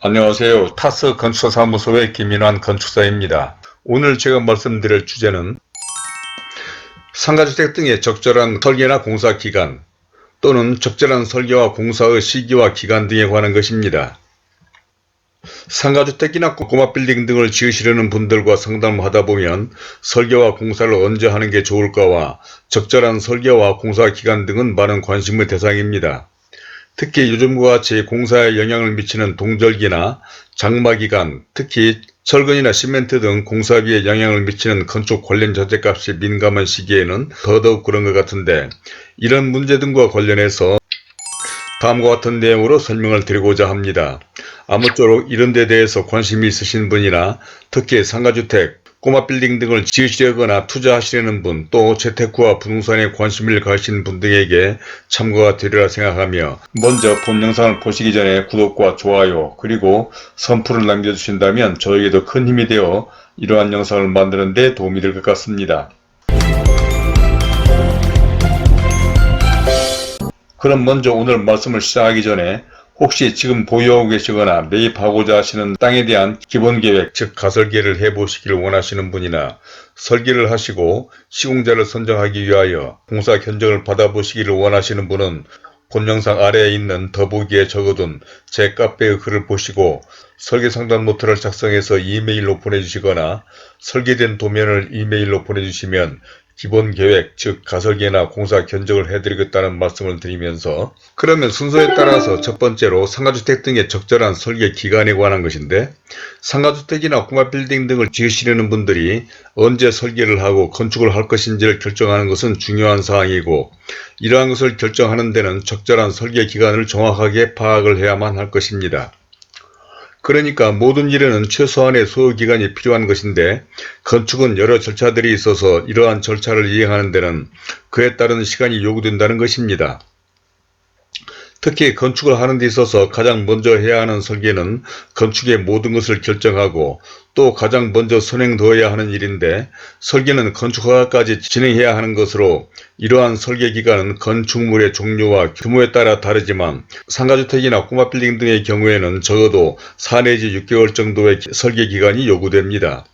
안녕하세요. 타스 건축사무소의 김인환 건축사입니다. 오늘 제가 말씀드릴 주제는 상가주택 등의 적절한 설계나 공사 기간 또는 적절한 설계와 공사의 시기와 기간 등에 관한 것입니다. 상가주택이나 꼬마 빌딩 등을 지으시려는 분들과 상담하다 보면 설계와 공사를 언제 하는 게 좋을까와 적절한 설계와 공사 기간 등은 많은 관심의 대상입니다. 특히 요즘과 같이 공사에 영향을 미치는 동절기나 장마기간, 특히 철근이나 시멘트 등 공사비에 영향을 미치는 건축 관련 자재값이 민감한 시기에는 더더욱 그런 것 같은데, 이런 문제 등과 관련해서 다음과 같은 내용으로 설명을 드리고자 합니다. 아무쪼록 이런 데 대해서 관심이 있으신 분이나 특히 상가주택, 꼬마 빌딩 등을 지으시려거나 투자하시려는 분, 또 재테크와 부동산에 관심을 가진 분 등에게 참고가 되리라 생각하며, 먼저 본 영상을 보시기 전에 구독과 좋아요 그리고 선풀을 남겨주신다면 저에게도 큰 힘이 되어 이러한 영상을 만드는 데 도움이 될 것 같습니다. 그럼 먼저 오늘 말씀을 시작하기 전에 혹시 지금 보유하고 계시거나 매입하고자 하시는 땅에 대한 기본계획, 즉 가설계를 해보시기를 원하시는 분이나 설계를 하시고 시공자를 선정하기 위하여 공사 견적을 받아보시기를 원하시는 분은 본 영상 아래에 있는 더보기에 적어둔 제 카페의 글을 보시고 설계상담 노트를 작성해서 이메일로 보내주시거나 설계된 도면을 이메일로 보내주시면 기본계획, 즉 가설계나 공사 견적을 해드리겠다는 말씀을 드리면서, 그러면 순서에 따라서 첫 번째로 상가주택 등의 적절한 설계 기간에 관한 것인데, 상가주택이나 꼬마 빌딩 등을 지으시려는 분들이 언제 설계를 하고 건축을 할 것인지를 결정하는 것은 중요한 사항이고, 이러한 것을 결정하는 데는 적절한 설계 기간을 정확하게 파악을 해야만 할 것입니다. 그러니까 모든 일에는 최소한의 소요기간이 필요한 것인데, 건축은 여러 절차들이 있어서 이러한 절차를 이행하는 데는 그에 따른 시간이 요구된다는 것입니다. 특히 건축을 하는 데 있어서 가장 먼저 해야 하는 설계는 건축의 모든 것을 결정하고 또 가장 먼저 선행되어야 하는 일인데, 설계는 건축허가까지 진행해야 하는 것으로 이러한 설계 기간은 건축물의 종류와 규모에 따라 다르지만 상가주택이나 꼬마 빌딩 등의 경우에는 적어도 4 내지 6개월 정도의 설계 기간이 요구됩니다.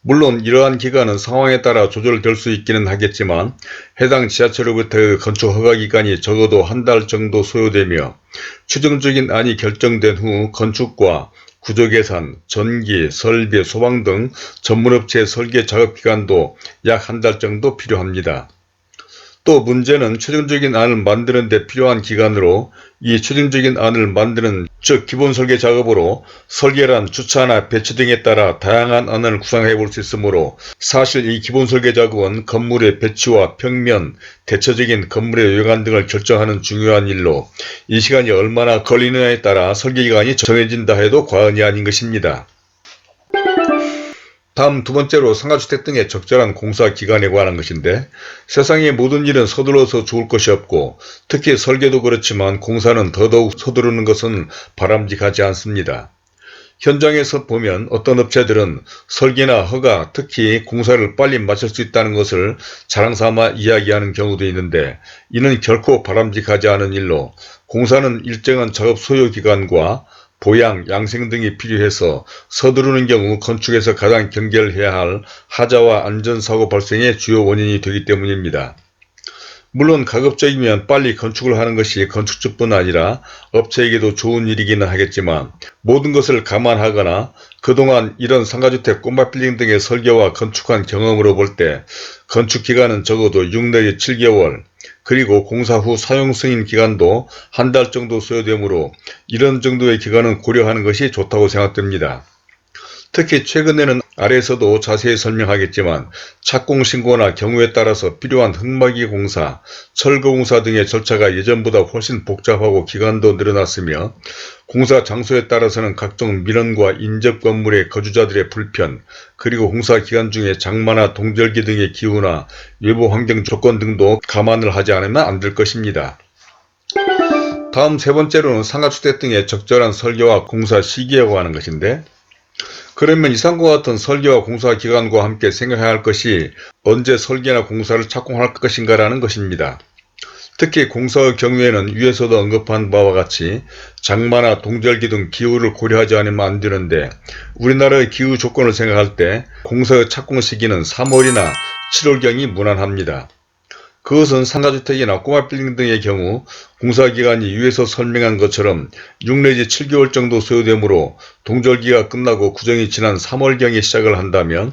물론 이러한 기간은 상황에 따라 조절될 수 있기는 하겠지만 해당 지자체로부터의 건축 허가 기간이 적어도 한 달 정도 소요되며, 최종적인 안이 결정된 후 건축과 구조계산, 전기, 설비, 소방 등 전문업체의 설계 작업 기간도 약 한 달 정도 필요합니다. 또 문제는 최종적인 안을 만드는 데 필요한 기간으로, 이 최종적인 안을 만드는 즉 기본 설계 작업으로 설계란 주차나 배치 등에 따라 다양한 안을 구상해 볼 수 있으므로, 사실 이 기본 설계 작업은 건물의 배치와 평면, 대체적인 건물의 외관 등을 결정하는 중요한 일로 이 시간이 얼마나 걸리느냐에 따라 설계 기간이 정해진다 해도 과언이 아닌 것입니다. 다음 두 번째로 상가주택 등의 적절한 공사 기간에 관한 것인데, 세상의 모든 일은 서둘러서 좋을 것이 없고 특히 설계도 그렇지만 공사는 더더욱 서두르는 것은 바람직하지 않습니다. 현장에서 보면 어떤 업체들은 설계나 허가, 특히 공사를 빨리 마칠 수 있다는 것을 자랑삼아 이야기하는 경우도 있는데, 이는 결코 바람직하지 않은 일로 공사는 일정한 작업 소요 기간과 보양, 양생 등이 필요해서 서두르는 경우 건축에서 가장 경계해야 할 하자와 안전사고 발생의 주요 원인이 되기 때문입니다. 물론 가급적이면 빨리 건축을 하는 것이 건축주뿐 아니라 업체에게도 좋은 일이기는 하겠지만, 모든 것을 감안하거나 그동안 이런 상가주택, 꼬마 빌딩 등의 설계와 건축한 경험으로 볼 때 건축기간은 적어도 6 내지 7개월, 그리고 공사 후 사용 승인 기간도 한 달 정도 소요되므로 이런 정도의 기간은 고려하는 것이 좋다고 생각됩니다. 특히 최근에는 아래에서도 자세히 설명하겠지만 착공신고나 경우에 따라서 필요한 흙막이 공사, 철거 공사 등의 절차가 예전보다 훨씬 복잡하고 기간도 늘어났으며, 공사 장소에 따라서는 각종 민원과 인접 건물의 거주자들의 불편, 그리고 공사 기간 중에 장마나 동절기 등의 기후나 외부 환경 조건 등도 감안을 하지 않으면 안 될 것입니다. 다음 세 번째로는 상가주택 등의 적절한 설계와 공사 시기에 관한 것인데, 그러면 이상과 같은 설계와 공사 기간과 함께 생각해야 할 것이 언제 설계나 공사를 착공할 것인가 라는 것입니다. 특히 공사의 경우에는 위에서도 언급한 바와 같이 장마나 동절기 등 기후를 고려하지 않으면 안 되는데, 우리나라의 기후 조건을 생각할 때 공사의 착공 시기는 3월이나 7월경이 무난합니다. 그것은 상가주택이나 꼬마빌딩 등의 경우 공사기간이 위에서 설명한 것처럼 6 내지 7개월 정도 소요되므로 동절기가 끝나고 구정이 지난 3월경에 시작을 한다면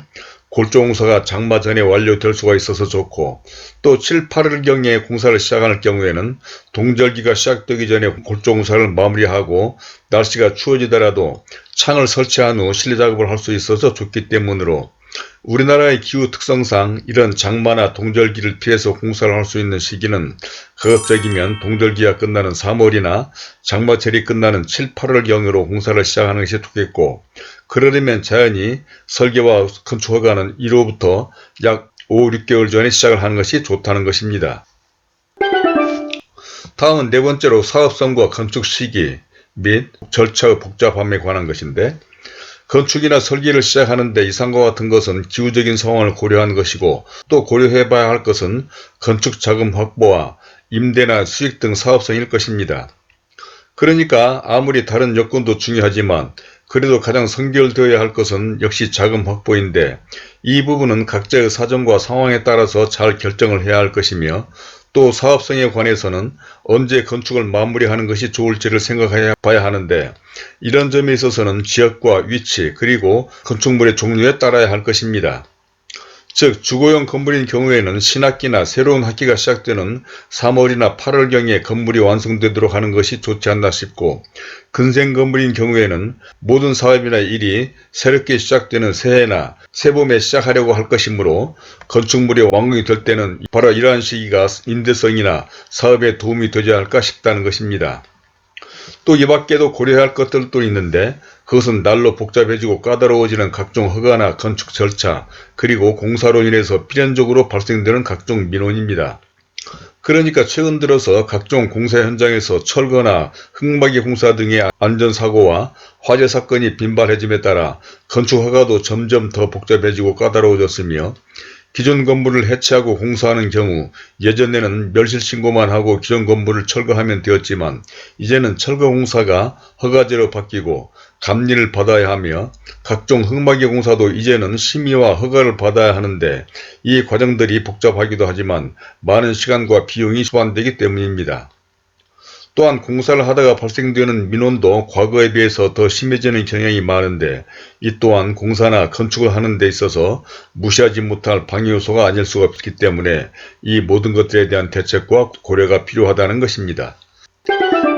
골조공사가 장마 전에 완료될 수가 있어서 좋고, 또 7, 8월경에 공사를 시작할 경우에는 동절기가 시작되기 전에 골조공사를 마무리하고 날씨가 추워지더라도 창을 설치한 후 실내 작업을 할 수 있어서 좋기 때문으로, 우리나라의 기후 특성상 이런 장마나 동절기를 피해서 공사를 할 수 있는 시기는 가급적이면 동절기가 끝나는 3월이나 장마철이 끝나는 7, 8월경으로 공사를 시작하는 것이 좋겠고, 그러려면 자연히 설계와 건축 허가는 이로부터 약 5, 6개월 전에 시작을 하는 것이 좋다는 것입니다. 다음은 네 번째로 사업성과 건축 시기 및 절차의 복잡함에 관한 것인데, 건축이나 설계를 시작하는데 이상과 같은 것은 기후적인 상황을 고려한 것이고, 또 고려해봐야 할 것은 건축 자금 확보와 임대나 수익 등 사업성일 것입니다. 그러니까 아무리 다른 여건도 중요하지만 그래도 가장 선결되어야 할 것은 역시 자금 확보인데, 이 부분은 각자의 사정과 상황에 따라서 잘 결정을 해야 할 것이며, 또 사업성에 관해서는 언제 건축을 마무리하는 것이 좋을지를 생각해 봐야 하는데, 이런 점에 있어서는 지역과 위치 그리고 건축물의 종류에 따라야 할 것입니다. 즉 주거용 건물인 경우에는 신학기나 새로운 학기가 시작되는 3월이나 8월경에 건물이 완성되도록 하는 것이 좋지 않나 싶고, 근생 건물인 경우에는 모든 사업이나 일이 새롭게 시작되는 새해나 새봄에 시작하려고 할 것이므로 건축물이 완공이 될 때는 바로 이러한 시기가 임대성이나 사업에 도움이 되지 않을까 싶다는 것입니다. 또 이 밖에도 고려해야 할 것들도 있는데, 그것은 날로 복잡해지고 까다로워지는 각종 허가나 건축 절차, 그리고 공사로 인해서 필연적으로 발생되는 각종 민원입니다. 그러니까 최근 들어서 각종 공사 현장에서 철거나 흙막이 공사 등의 안전사고와 화재 사건이 빈발해짐에 따라 건축 허가도 점점 더 복잡해지고 까다로워졌으며, 기존 건물을 해체하고 공사하는 경우 예전에는 멸실신고만 하고 기존 건물을 철거하면 되었지만, 이제는 철거 공사가 허가제로 바뀌고 감리를 받아야 하며, 각종 흙막이 공사도 이제는 심의와 허가를 받아야 하는데, 이 과정들이 복잡하기도 하지만 많은 시간과 비용이 소환되기 때문입니다. 또한 공사를 하다가 발생되는 민원도 과거에 비해서 더 심해지는 경향이 많은데, 이 또한 공사나 건축을 하는 데 있어서 무시하지 못할 방해 요소가 아닐 수가 없기 때문에 이 모든 것들에 대한 대책과 고려가 필요하다는 것입니다.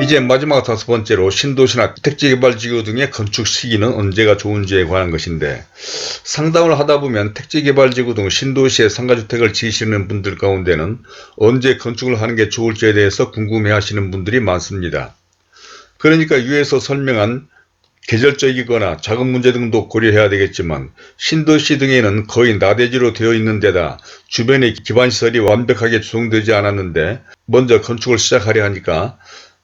이제 마지막 다섯 번째로 신도시나 택지개발지구 등의 건축 시기는 언제가 좋은지에 관한 것인데, 상담을 하다보면 택지개발지구 등 신도시에 상가주택을 지으시는 분들 가운데는 언제 건축을 하는 게 좋을지에 대해서 궁금해하시는 분들이 많습니다. 그러니까 위에서 설명한 계절적이거나 자금 문제 등도 고려해야 되겠지만, 신도시 등에는 거의 나대지로 되어 있는 데다 주변의 기반시설이 완벽하게 조성되지 않았는데 먼저 건축을 시작하려 하니까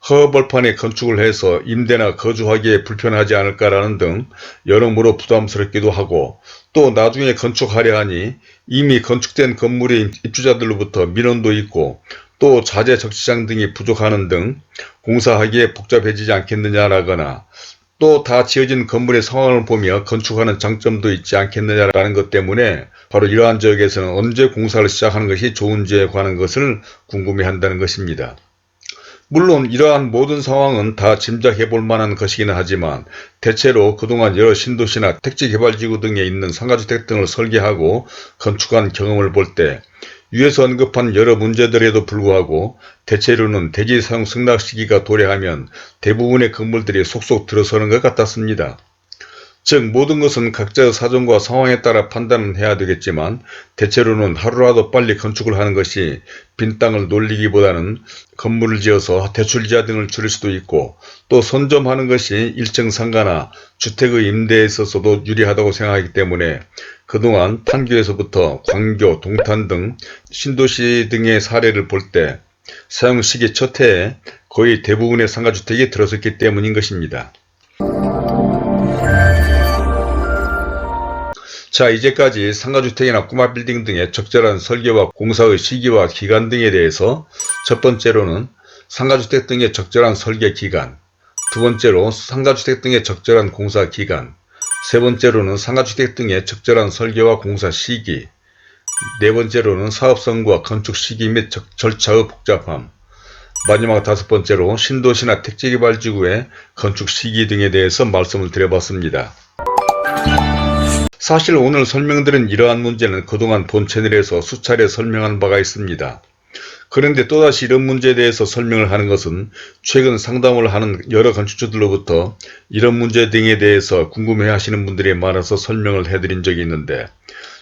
허벌판에 건축을 해서 임대나 거주하기에 불편하지 않을까라는 등 여러모로 부담스럽기도 하고, 또 나중에 건축하려 하니 이미 건축된 건물의 입주자들로부터 민원도 있고, 또 자재 적시장 등이 부족하는 등 공사하기에 복잡해지지 않겠느냐라거나, 또 다 지어진 건물의 상황을 보며 건축하는 장점도 있지 않겠느냐라는 것 때문에 바로 이러한 지역에서는 언제 공사를 시작하는 것이 좋은지에 관한 것을 궁금해한다는 것입니다. 물론 이러한 모든 상황은 다 짐작해 볼 만한 것이기는 하지만, 대체로 그동안 여러 신도시나 택지개발지구 등에 있는 상가주택 등을 설계하고 건축한 경험을 볼 때 위에서 언급한 여러 문제들에도 불구하고 대체로는 대지 사용 승낙 시기가 도래하면 대부분의 건물들이 속속 들어서는 것 같았습니다. 즉 모든 것은 각자의 사정과 상황에 따라 판단은 해야 되겠지만, 대체로는 하루라도 빨리 건축을 하는 것이 빈 땅을 놀리기보다는 건물을 지어서 대출이자 등을 줄일 수도 있고, 또 선점하는 것이 일정 상가나 주택의 임대에 있어서도 유리하다고 생각하기 때문에 그동안 판교에서부터 광교, 동탄 등 신도시 등의 사례를 볼 때 사용 시기 첫 해에 거의 대부분의 상가주택이 들어섰기 때문인 것입니다. 자, 이제까지 상가주택이나 꼬마빌딩 등의 적절한 설계와 공사의 시기와 기간 등에 대해서 첫 번째로는 상가주택 등의 적절한 설계 기간, 두 번째로 상가주택 등의 적절한 공사 기간, 세 번째로는 상가주택 등의 적절한 설계와 공사 시기, 네 번째로는 사업성과 건축 시기 및 절차의 복잡함, 마지막 다섯 번째로 신도시나 택지개발지구의 건축 시기 등에 대해서 말씀을 드려봤습니다. 사실 오늘 설명드린 이러한 문제는 그동안 본 채널에서 수차례 설명한 바가 있습니다. 그런데 또다시 이런 문제에 대해서 설명을 하는 것은 최근 상담을 하는 여러 건축주들로부터 이런 문제 등에 대해서 궁금해 하시는 분들이 많아서 설명을 해드린 적이 있는데,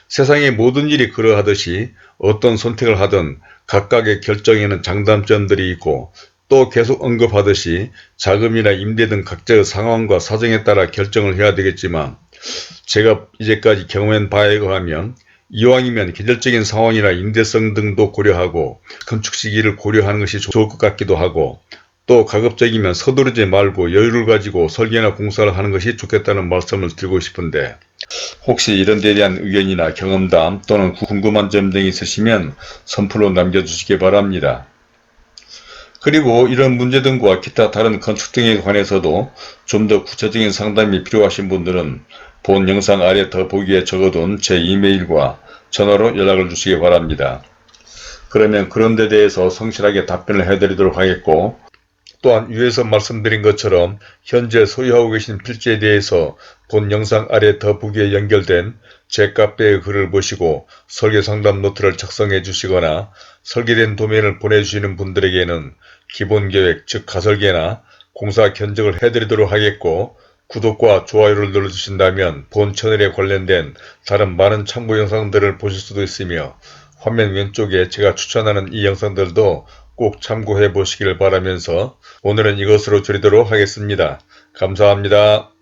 세상의 모든 일이 그러하듯이 어떤 선택을 하든 각각의 결정에는 장단점들이 있고, 또 계속 언급하듯이 자금이나 임대 등 각자의 상황과 사정에 따라 결정을 해야 되겠지만, 제가 이제까지 경험한 바에 의하면 이왕이면 계절적인 상황이나 임대성 등도 고려하고 건축 시기를 고려하는 것이 좋을 것 같기도 하고, 또 가급적이면 서두르지 말고 여유를 가지고 설계나 공사를 하는 것이 좋겠다는 말씀을 드리고 싶은데, 혹시 이런 데에 대한 의견이나 경험담 또는 궁금한 점 등이 있으시면 선플로 남겨주시기 바랍니다. 그리고 이런 문제 등과 기타 다른 건축 등에 관해서도 좀 더 구체적인 상담이 필요하신 분들은 본 영상 아래 더보기에 적어둔 제 이메일과 전화로 연락을 주시기 바랍니다. 그러면 그런 데 대해서 성실하게 답변을 해드리도록 하겠고, 또한 위에서 말씀드린 것처럼 현재 소유하고 계신 필지에 대해서 본 영상 아래 더보기에 연결된 제 카페의 글을 보시고 설계상담 노트를 작성해 주시거나 설계된 도면을 보내주시는 분들에게는 기본계획 즉 가설계나 공사 견적을 해드리도록 하겠고, 구독과 좋아요를 눌러주신다면 본 채널에 관련된 다른 많은 참고 영상들을 보실 수도 있으며, 화면 왼쪽에 제가 추천하는 이 영상들도 꼭 참고해 보시길 바라면서 오늘은 이것으로 줄이도록 하겠습니다. 감사합니다.